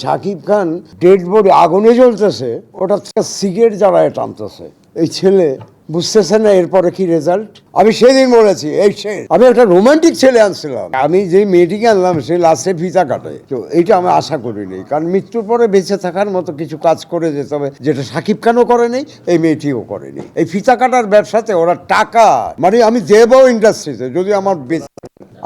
Shakib Khan dead body আগুনে জ্বলতেছে, ওটা সিগারেট জ্বালায় টানতেছে। এই ছেলে বুঝতেছে না এরপরে কি রেজাল্ট। আমি সেদিন বলেছি এই শেষ। আমি একটা রোমান্টিক ছেলে আনছিলাম, আমি যে মেয়েটিকে আনলাম সে লাস্টে ফিতা কাটে। তো এইটা আমি আশা করিনি, কারণ মৃত্যুর পরে বেঁচে থাকার মতো কিছু কাজ করে যেতে হবে, যেটা শাকিব খানও করেনি, এই মেয়েটিও করেনি। এই ফিতা কাটার ব্যবসাতে ওরা টাকা, মানে আমি দেবো ইন্ডাস্ট্রিতে যদি আমার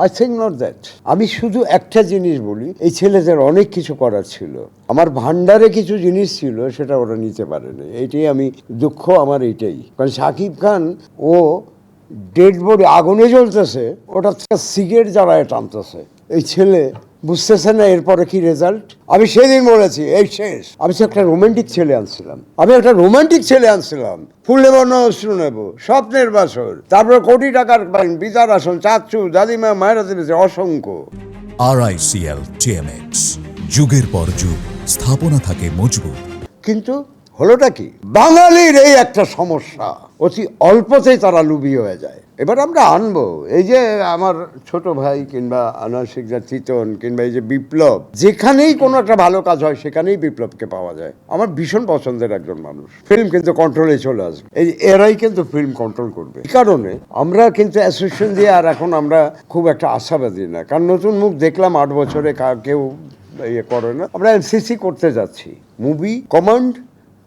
আই থিঙ্ক নট দ্যাট। আমি শুধু একটা জিনিস বলি, এই ছেলেদের অনেক কিছু করার ছিল, আমার ভান্ডারে কিছু জিনিস ছিল সেটা ওরা নিতে পারেনি। এইটাই আমি দুঃখ আমার, এইটাই। কারণ শাকিব খান ও ডেড বডি আগুনে জ্বলতেছে, ওটা সিগারেট জ্বালায় টানতেছে। এই ছেলে বুঝতেছে না এরপরে কি রেজাল্ট। আমি সেদিন বলেছি এই শেষ। আমি তো একটা রোমান্টিক ছেলে আনছিলাম, ফুল নেব না অশ্রু নেব, স্বপ্নের বাসর, তারপরে কোটি টাকার বিচার আসন, চাচু দাদিমা মায়েরা দিয়েছে অসংখ্য। RICL TMX, যুগের পর যুগ স্থাপনা থাকে মজবুত। কিন্তু হলোটা কি, বাঙালির এই একটা সমস্যা, অতি অল্পতেই তারা লুবি হয়ে যায়। এবার আমরা আনবো এই যে আমার ছোট ভাই কিংবা আনাসিক চিতন কিংবা এই যে বিপ্লব, যেখানেই কোনো একটা ভালো কাজ হয় সেখানেই বিপ্লবকে পাওয়া যায়। আমার ভীষণ পছন্দের একজন মানুষ। ফিল্ম কিন্তু কন্ট্রোলে চলে আসবে, এই এরাই কিন্তু ফিল্ম কন্ট্রোল করবে। এই কারণে আমরা কিন্তু অ্যাসোসিয়েশন দিয়ে আর এখন আমরা খুব একটা আশাবাদী না, কারণ নতুন মুখ দেখলাম 8 বছরে কেউ ইয়ে করে না। আমরা এলসিসি করতে যাচ্ছি, মুভি কমান্ড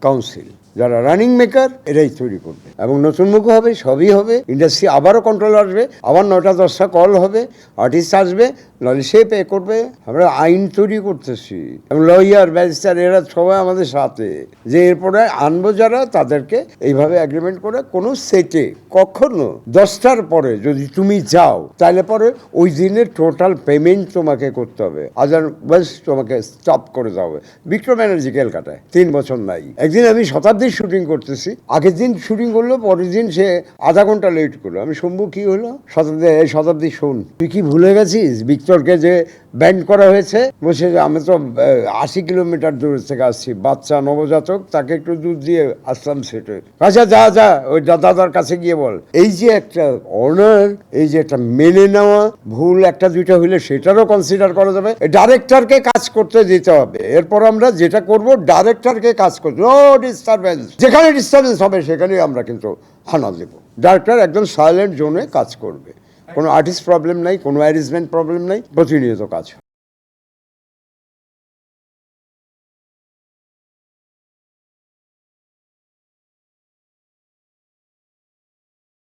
কাউন্সিল, যারা রানিং মেকার এরাই তৈরি করবে, এবং নতুন মুখ হবে, সবই হবে। ইন্ডাস্ট্রি আবারও কন্ট্রোল আসবে, আবার 9টা 10টা কল হবে, আর্টিস্ট আসবে, নাহলে সে পে করবে। আমরা আইন তৈরি করতেছি, এবং লয়ার ব্যারিস্টার এরা সবাই আমাদের সাথে, যে এরপরে আনবো যারা তাদেরকে এইভাবে অ্যাগ্রিমেন্ট করে কোনো সেটে কখনো 10টার পরে যদি তুমি যাও, তাহলে পরে ওই দিনের টোটাল পেমেন্ট তোমাকে করতে হবে, আদারওয়াইজ তোমাকে স্টপ করে দেওয়া হবে। বিক্রম ব্যানার্জি ক্যালকাটায় 3 বছর নাই। একদিন আমি শতাব্দীর শুটিং করতেছি, আগের দিন শুটিং করলো, পরের দিন সে আধা ঘন্টা লেট করলো। আমি শম্ভু কি হলো, শতাব্দী শোন, তুই কি ভুলে গেছিস ভিক্টরকে যে ব্যান্ড করা হয়েছে? বলছে যে আমি তো 80 কিলোমিটার দূর থেকে আসছি, বাচ্চা নবজাতক, তাকে একটু দুধ দিয়ে আসলাম সেটে। আচ্ছা যা ওই দাদার কাছে গিয়ে বল। এই যে একটা অনার, এই যে একটা মেনে নেওয়া, ভুল একটা দুইটা হইলে সেটারও কনসিডার করা যাবে। ডাইরেক্টরকে কাজ করতে দিতে হবে। এরপর আমরা যেটা করব, ডাইরেক্টরকে কাজ করতে, নো ডিস্টারবেন্স, যেখানে ডিস্টারবেন্স হবে সেখানেই আমরা কিন্তু হানা দেব। ডাইরেক্টর একদম সাইলেন্ট জোনে কাজ করবে, কোনো আর্টিস্ট প্রবলেম নাই, কোনো অ্যারেঞ্জমেন্ট প্রবলেম নাই, প্রতিনিয়ত কাজ।